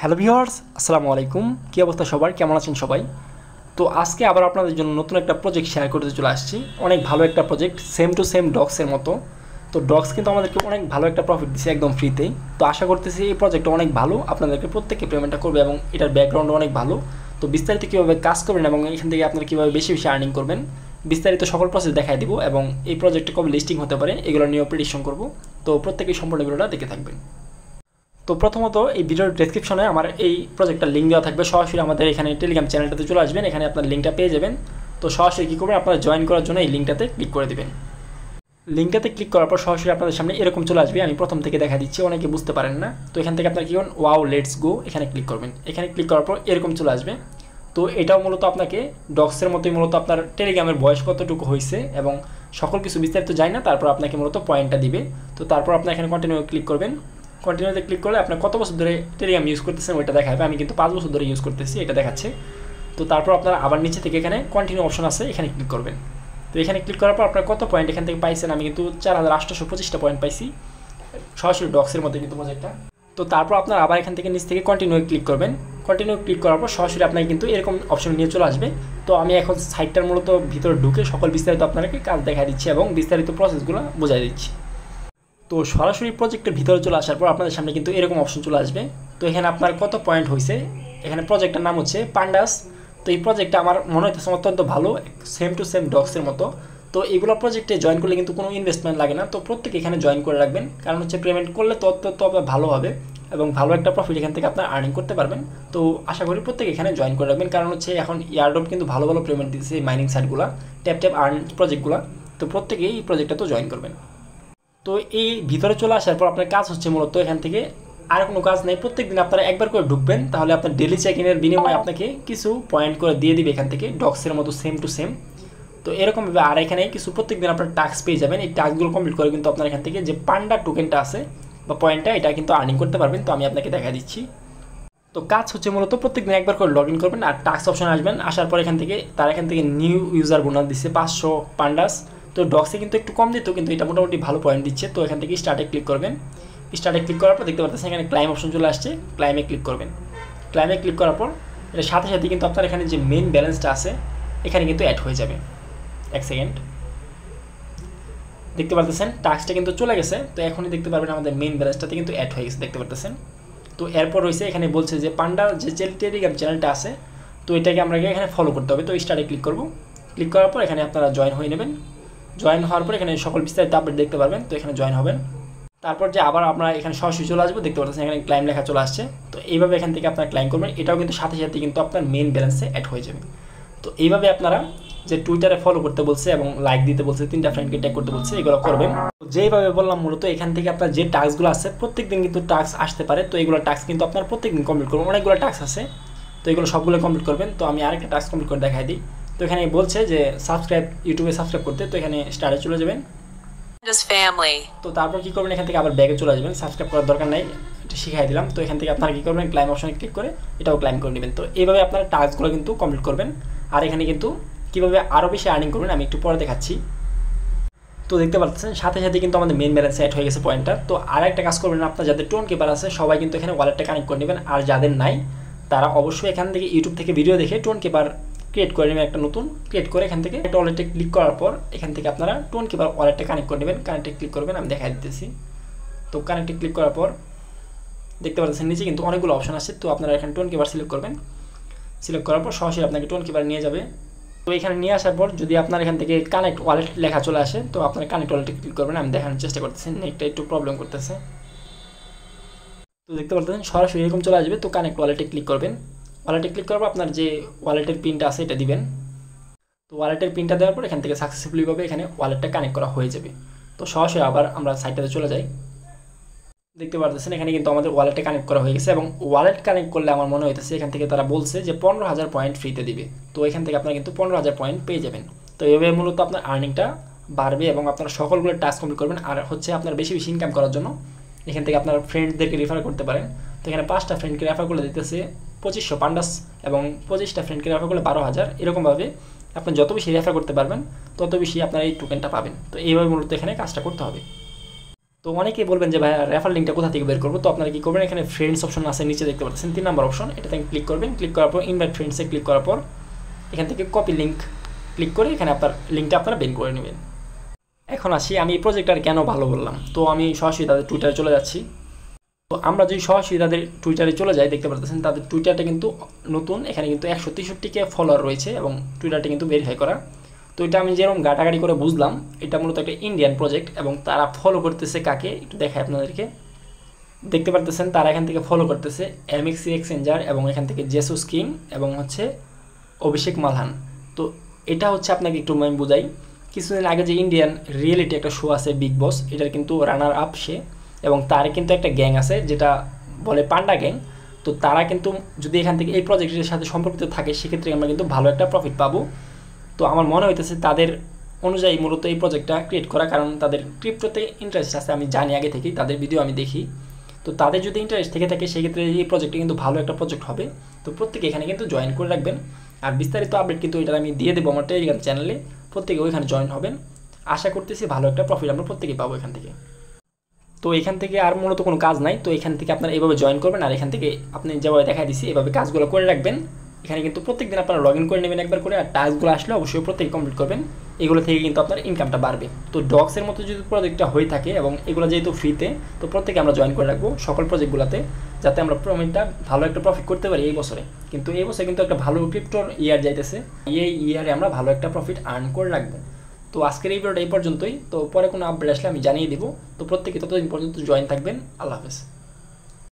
Hello viewers, আসসালামু আলাইকুম। কী অবস্থা সবার, কেমন আছেন সবাই? তো আজকে আবার আপনাদের জন্য নতুন একটা প্রজেক্ট শেয়ার করতে চলে আসছি। অনেক ভালো একটা প্রজেক্ট, সেম টু সেম ডগসের মতো। তো ডগস কিন্তু আমাদেরকে অনেক ভালো একটা প্রফিট দিচ্ছে একদম ফ্রিতেই। তো আশা করতেছি এই প্রজেক্টটা অনেক ভালো, আপনাদেরকে প্রত্যেককে পেমেন্টটা করবে এবং এটার ব্যাকগ্রাউন্ডও অনেক ভালো। তো বিস্তারিত কীভাবে কাজ করবেন এবং এখান থেকে আপনারা কীভাবে বেশি বেশি আর্নিং করবেন, বিস্তারিত সকল প্রসেস দেখাই দিব এবং এই প্রজেক্টটা কবে লিস্টিং হতে পারে এগুলো নিয়েও প্রেডিকশন করবো। তো প্রত্যেকেই সম্পূর্ণ ভিডিওটা দেখে থাকবেন। তো প্রথমত এই ভিডিওর ডেসক্রিপশনে আমার এই প্রজেক্টটার লিঙ্ক দেওয়া থাকবে। সরাসরি আমাদের এখানে টেলিগ্রাম চ্যানেলটাতে চলে আসবেন, এখানে আপনার লিঙ্কটা পেয়ে যাবেন। তো সরাসরি কী করবেন, আপনারা জয়েন করার জন্য এই লিঙ্কটাতে ক্লিক করে দেবেন। লিঙ্কটাতে ক্লিক করার পর সরাসরি আপনাদের সামনে এরকম চলে আসবে। আমি প্রথম থেকে দেখা দিচ্ছি, অনেকে বুঝতে পারেন না। তো এখান থেকে আপনারা কী করবেন, ওয়াও লেটস গো এখানে ক্লিক করবেন। এখানে ক্লিক করার পর এরকম চলে আসবে। তো এটাও মূলত আপনাকে ডগসের মতোই মূলত আপনার টেলিগ্রামের বয়স কতটুকু হয়েছে এবং সকল কিছু বিস্তারিত যায় না, তারপর আপনাকে মূলত পয়েন্টটা দিবে। তো তারপর আপনার এখানে কন্টিনিউ ক্লিক করবেন। কন্টিনিউতে ক্লিক করলে আপনার কত বছর ধরে টেলিগ্রাম ইউজ করতেছেন ওইটা দেখাবে। আমি কিন্তু 5 বছর ধরে ইউজ করতেছি, এটা দেখাচ্ছে। তো তারপর আপনারা আবার নিচে থেকে এখানে কন্টিনিউ অপশন আছে, এখানে ক্লিক করবেন। তো এখানে ক্লিক করার পর আপনার কত পয়েন্ট এখান থেকে পাইছেন, আমি কিন্তু 4825টা পয়েন্ট পাইছি, সরাসরি ডগসের মধ্যে কিন্তু প্রজেক্টটা। তো তারপর আপনার আবার এখান থেকে নিচ থেকে কন্টিনিউ ক্লিক করবেন। কন্টিনিউ ক্লিক করার পর সরাসরি আপনাকে কিন্তু এরকম অপশন নিয়ে চলে আসবে। তো আমি এখন সাইটটার মূলত ভিতরে ঢুকে সকল বিস্তারিত আপনাকে কাজ দেখা দিচ্ছি এবং বিস্তারিত প্রসেসগুলো বোঝাই দিচ্ছি। তো সরাসরি প্রজেক্টের ভিতরে চলে আসার পর আপনাদের সামনে কিন্তু এরকম অপশন চলে আসবে। তো এখানে আপনার কত পয়েন্ট হয়েছে, এখানে প্রজেক্টের নাম হচ্ছে পান্ডাস। তো এই প্রজেক্টটা আমার মনে হইতেছে অত্যন্ত ভালো, সেম টু সেম ডগসের মতো। তো এগুলো প্রজেক্টে জয়েন করলে কিন্তু কোনো ইনভেস্টমেন্ট লাগে না। তো প্রত্যেকে এখানে জয়েন করে রাখবেন, কারণ হচ্ছে পেমেন্ট করলে তো ভালো হবে এবং ভালো একটা প্রফিট এখান থেকে আপনার আর্নিং করতে পারবেন। তো আশা করি প্রত্যেকে এখানে জয়েন করে রাখবেন, কারণ হচ্ছে এখন ইয়ারড্রপ কিন্তু ভালো ভালো পেমেন্ট দিচ্ছে এই মাইনিং সাইটগুলো, ট্যাপ আর্ন প্রজেক্টগুলো। তো প্রত্যেকেই এই প্রজেক্টটা তো জয়েন করবেন। তো এই ভিতরে চলে আসার পর আপনার কাজ হচ্ছে মূলত এখান থেকে আর কোনো কাজ নেই। প্রত্যেক দিন আপনারা একবার করে ঢুকবেন, তাহলে আপনার ডেলি চেক ইনের বিনিময়ে আপনাকে কিছু পয়েন্ট করে দিয়ে দিবে এখান থেকে, ডগসের মতো সেম টু সেম। তো এরকমভাবে আর এখানে কিছু প্রত্যেক দিন আপনার টাস্ক পেয়ে যাবেন। এই টাস্কগুলো কমপ্লিট করে কিন্তু আপনার এখান থেকে যে পান্ডা টোকেনটা আছে বা পয়েন্টটা, এটা কিন্তু আর্নিং করতে পারবেন। তো আমি আপনাকে দেখা দিচ্ছি। তো কাজ হচ্ছে মূলত প্রত্যেক দিন একবার করে লগ ইন করবেন আর টাস্ক অপশনে আসবেন। আসার পর এখান থেকে নিউ ইউজার বোনাস দিচ্ছে 500 পান্ডাস। তো ডগসে কিন্তু একটু কম দিত, কিন্তু এটা মোটামুটি ভালো পয়েন্ট দিচ্ছে। তো এখান থেকে স্টার্টে ক্লিক করবেন। স্টার্টে ক্লিক করার পর দেখতে পাচ্ছেন এখানে ক্লাইম অপশন চলে আসছে, ক্লাইমে ক্লিক করবেন। ক্লাইমে ক্লিক করার পর এর সাথে সাথে কিন্তু আপনার এখানে যে মেইন ব্যালেন্সটা আছে এখানে কিন্তু অ্যাড হয়ে যাবে। এক সেকেন্ড, দেখতে পাচ্ছেন টাস্কটা কিন্তু চলে গেছে। তো এখনই দেখতে পারবেন আমাদের মেইন ব্যালেন্সটাতে কিন্তু অ্যাড হয়ে গেছে, দেখতে পাচ্ছেন। তো এরপর রয়েছে এখানে বলছে যে পান্ডা যে টেলিগ্রাম চ্যানেলটা আছে, তো এটাকে আমরা এখানে ফলো করতে হবে। তো স্টার্টে ক্লিক করব। ক্লিক করার পর এখানে আপনারা জয়েন হয়ে নেবেন। জয়েন হওয়ার পর এখানে সকল বিস্তারিত আপডেট দেখতে পারবেন। তো এখানে জয়েন হবেন। তারপর যে আবার আমরা এখানে সরাসরি চলে আসবো, দেখতে পাচ্ছেন এখানে ক্লাইম লেখা চলে আসছে। তো এইভাবে এখান থেকে আপনারা ক্লাইম করবেন, এটাও কিন্তু সাথে সাথে কিন্তু আপনার মেইন ব্যালেন্সে অ্যাড হয়ে যাবে। তো এইভাবে আপনারা যে টুইটারে ফলো করতে বলছে এবং লাইক দিতে বলছে, 3টা ফ্রেন্ডকে ট্যাগ করতে বলছে, এগুলো করবেন। তো যেইভাবে বললাম মূলত এখান থেকে আপনার যে টাস্কগুলো আছে প্রত্যেক দিন কিন্তু টাস্ক আসতে পারে। তো এগুলো টাস্ক কিন্তু আপনার প্রত্যেক দিন কমপ্লিট করবেন, অনেকগুলো টাস্ক আছে। তো এগুলো সবগুলো কমপ্লিট করবেন। তো আমি আরেকটা টাস্ক কমপ্লিট করে দেখাই দিই। তো এখানে বলছে যে ইউটিউবে সাবস্ক্রাইব করতে, তো এখানে স্টার্টে চলে যাবেন। তো তারপর কি করবেন, এখান থেকে আবার ব্যাগে চলে যাবেন। সাবস্ক্রাইব করার দরকার নাই, এটা শিখাই দিলাম। তো এখান থেকে আপনারা কি করবেন, ক্লাইম অপশনে ক্লিক করে এটাও ক্লাইম করে নেবেন। তো এইভাবে আপনারা টাস্কগুলো কিন্তু কমপ্লিট করবেন। আর এখানে কিন্তু কীভাবে আরও বেশি আর্নিং করবেন আমি একটু পরে দেখাচ্ছি। তো দেখতে পাচ্ছেন সাথে সাথে কিন্তু আমাদের মেইন ব্যালেন্স অ্যাড হয়ে গেছে পয়েন্টটা। তো আর একটা কাজ করবেন, আপনার যাদের টোন কিপার আছে সবাই কিন্তু এখানে ওয়ালেটটা কানেক্ট করে নেবেন। আর যাদের নাই তারা অবশ্যই এখান থেকে ইউটিউব থেকে ভিডিও দেখে টোন কিপার ক্রিয়েট করে নেবেন, একটা নতুন ক্রিয়েট করে এখান থেকে একটা ওয়ালেটে ক্লিক করার পর এখান থেকে আপনারা টোন কিপার ওয়ালেটটা কানেক্ট করে নেবেন। কানেক্টে ক্লিক করবেন, আমি দেখা দিতেছি। তো কানেক্টে ক্লিক করার পর দেখতে পাচ্ছেন নিচে কিন্তু অনেকগুলো অপশন আছে। তো আপনারা এখানে টোন কিপার সিলেক্ট করবেন। সিলেক্ট করার পর সরাসরি আপনাকে টোন কিপার নিয়ে যাবে। তো এখানে নিয়ে আসার পর যদি আপনার এখান থেকে কানেক্ট ওয়ালেট লেখা চলে আসে, তো আপনার কানেক্ট ওয়ালেটে ক্লিক করবেন। আমি দেখানোর চেষ্টা করতেছি, নেটটা একটু প্রবলেম করতেছে। তো দেখতে পাচ্ছেন সরাসরি এরকম চলে আসবে। তো কানেক্ট ওয়ালেটে ক্লিক করবেন। ওয়ালেটে ক্লিক করার পর আপনার যে ওয়ালেটের পিনটা আছে এটা দিবেন। তো ওয়ালেটের পিনটা দেওয়ার পর এখান থেকে সাকসেসফুলিভাবে এখানে ওয়ালেটটা কানেক্ট করা হয়ে যাবে। তো সরাসরি আবার আমরা সাইটটাতে চলে যাই। দেখতে পাচ্ছেন এখানে কিন্তু আমাদের ওয়ালেটে কানেক্ট করা হয়ে গেছে এবং ওয়ালেট কানেক্ট করলে আমার মনে হইতেছে এখান থেকে তারা বলছে যে 15,000 পয়েন্ট ফ্রিতে দিবে। তো এখান থেকে আপনারা কিন্তু 15,000 পয়েন্ট পেয়ে যাবেন। তো এইভাবে মূলত আপনার আর্নিংটা বাড়বে এবং আপনারা সকলগুলো টাস্ক কমপ্লিট করবেন। আর হচ্ছে আপনার বেশি বেশি ইনকাম করার জন্য এখান থেকে আপনার ফ্রেন্ডদেরকে রেফার করতে পারেন। তো এখানে 5টা ফ্রেন্ডকে রেফার করলে দিতেছে 2500 পান্ডাস এবং 25টা ফ্রেন্ডকে রেফার করলে 12,000। এরকমভাবে আপনি যত বেশি রেফার করতে পারবেন তত বেশি আপনার এই টোকেনটা পাবেন। তো এইভাবে মূলত এখানে কাজটা করতে হবে। তো অনেকেই বলবেন যে ভাই রেফার লিঙ্কটা কোথা থেকে বের করবো। তো আপনারা কি করবেন, এখানে ফ্রেন্ডস অপশন আছে নিচে দেখতে পাচ্ছেন 3 নাম্বার অপশন, এটাতে ক্লিক করবেন। ক্লিক করার পর ইনভাইট ফ্রেন্ডসে ক্লিক করার পর এখান থেকে কপি লিঙ্ক ক্লিক করে এখানে আপনার লিঙ্কটা আপনারা বের করে নেবেন। এখন আসি আমি এই প্রজেক্টটা কেন ভালো বললাম। তো আমি সরাসরি তাদের টুইটারে চলে যাচ্ছি। তো আমরা যদি সরাসরি তাদের টুইটারে চলে যাই, দেখতে পাচ্ছেন তাদের টুইটারটা কিন্তু নতুন, এখানে কিন্তু 163K ফলোয়ার রয়েছে এবং টুইটারটা কিন্তু ভেরিফাই করা। তো এটা আমি যেরকম ঘাটাঘাটি করে বুঝলাম, এটা মূলত একটা ইন্ডিয়ান প্রজেক্ট এবং তারা ফলো করতেছে কাকে একটু দেখায় আপনাদেরকে। দেখতে পারতেছেন তারা এখান থেকে ফলো করতেছে MXC এক্সচেঞ্জার এবং এখান থেকে জেসুস কিং এবং হচ্ছে অভিষেক মালহান। তো এটা হচ্ছে আপনাকে একটু আমি বুঝাই, কিছুদিন আগে যে ইন্ডিয়ান রিয়েলিটি একটা শো আছে বিগ বস, এটার কিন্তু রানার আপ সে এবং তার কিন্তু একটা গ্যাং আছে যেটা বলে পান্ডা গ্যাং। তো তারা কিন্তু যদি এখান থেকে এই প্রজেক্টের সাথে সম্পর্কিত থাকে সেক্ষেত্রে আমরা কিন্তু ভালো একটা প্রফিট পাবো। তো আমার মনে হইতেছে তাদের অনুযায়ী মূলত এই প্রজেক্টটা ক্রিয়েট করা, কারণ তাদের ক্রিপ্টোতে ইন্টারেস্ট আছে, আমি জানি আগে থেকেই, তাদের ভিডিও আমি দেখি। তো তাদের যদি ইন্টারেস্ট থেকে থাকে সেক্ষেত্রে এই প্রজেক্টটা কিন্তু ভালো একটা প্রজেক্ট হবে। তো প্রত্যেকে এখানে কিন্তু জয়েন করে রাখবেন। আর বিস্তারিত আপডেট কিন্তু এটা আমি দিয়ে দেবো আমার টেলিগ্রাম চ্যানেলে, প্রত্যেকে ওইখানে জয়েন হবেন। আশা করতেছি ভালো একটা প্রফিট আমরা প্রত্যেকেই পাবো এখান থেকে। তো এখান থেকে আর মূলত কোনো কাজ নাই, তো এখান থেকে আপনারা এইভাবে জয়েন করবেন আর এখান থেকে আপনি যেভাবে দেখা দিচ্ছি এভাবে কাজগুলো করে রাখবেন। এখানে কিন্তু প্রত্যেকদিন আপনারা লগ ইন করে নেবেন একবার করে, আর টাস্কগুলো আসলে অবশ্যই প্রত্যেকে কমপ্লিট করবেন। এগুলো থেকে কিন্তু আপনার ইনকামটা বাড়বে। তো ডক্সের মতো যদি প্রজেক্টটা হয়ে থাকে এবং এগুলো যেহেতু ফ্রিতে, তো প্রত্যেকে আমরা জয়েন করে রাখবো সকল প্রজেক্টগুলোতে, যাতে আমরা প্রফিটটা ভালো একটা প্রফিট করতে পারি এই বছরে। কিন্তু এই বছরে কিন্তু একটা ভালো ক্রিপ্টোর ইয়ার যাইতেছে, এই ইয়ারে আমরা ভালো একটা প্রফিট আর্ন করে রাখবো। তো আজকের এই ভিডিওটা এই পর্যন্তই। তো পরে কোনো আপডেট আসলে আমি জানিয়ে দিব। তো প্রত্যেকে ততদিন পর্যন্ত জয়েন থাকবেন। আল্লাহ হাফেজ।